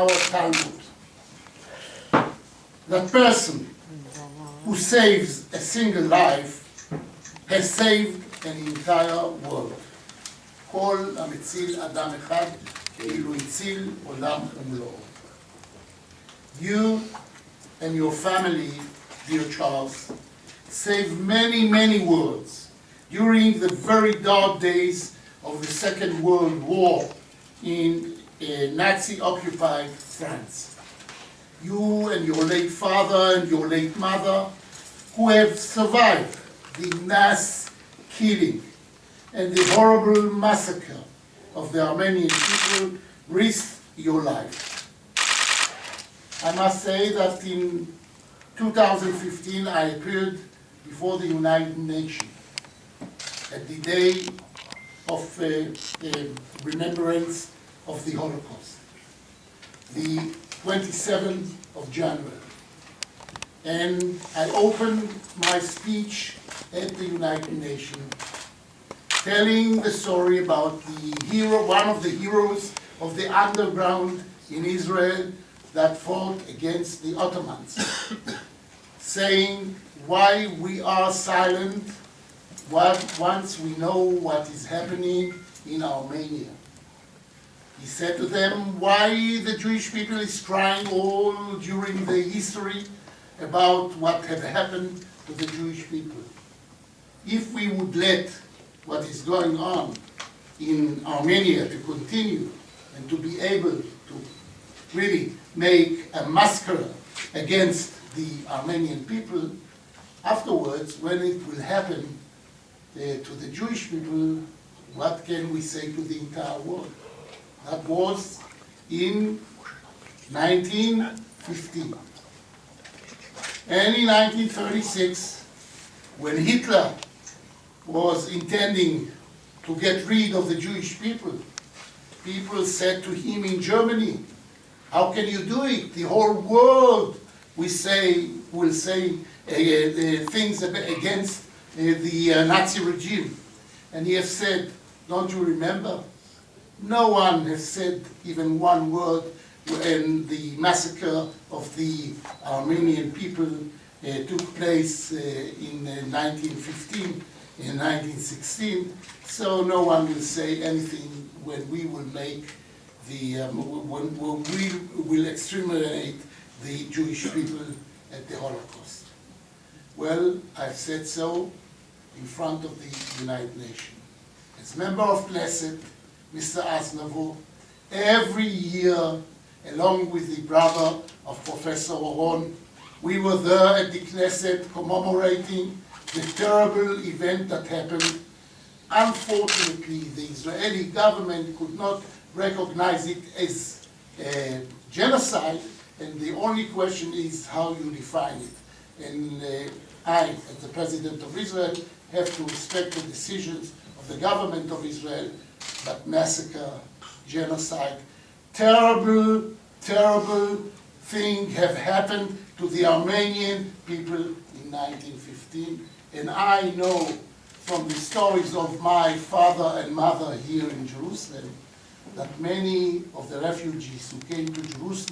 our Talmud. The person who saves a single life has saved an entire world. כל המציל אדם אחד כאילו הציל עולם ומלואו. You and your family, dear Charles, saved many, many worlds during the very dark days of the Second World War in Nazi-occupied France. You and your late father and your late mother, who have survived the mass killing and the horrible massacre of the Armenian people, risked your life. I must say that in 2015 I appeared before the United Nations at the day of remembrance of the Holocaust, the 27th of January. And I opened my speech at the United Nations telling the story about the hero, one of the heroes of the underground in Israel that fought against the Ottomans, saying why we are silent once we know what is happening in Armenia. He said to them why the Jewish people is crying all during the history about what had happened to the Jewish people. If we would let what is going on in Armenia to continue and to be able to really make a massacre against the Armenian people, afterwards, when it will happen to the Jewish people, what can we say to the entire world? That was in 1915. And in 1936, when Hitler was intending to get rid of the Jewish people, people said to him in Germany, how can you do it? The whole world will say things against the Nazi regime. And he has said, don't you remember? No one has said even one word when the massacre of the Armenian people took place in 1915, in 1916. So no one will say anything when we will make when we will exterminate the Jewish people at the Holocaust. Well, I've said so in front of the United Nations. As member of Knesset, Mr. Aznavour, every year, along with the brother of Professor Oron, we were there at the Knesset commemorating the terrible event that happened. Unfortunately, the Israeli government could not recognize it as a genocide, and the only question is how you define it. And I, as the President of Israel, have to respect the decisions of the government of Israel, but massacre, genocide, terrible, terrible things have happened to the Armenian people in 1915. And I know from the stories of my father and mother here in Jerusalem that many of the refugees who came to Jerusalem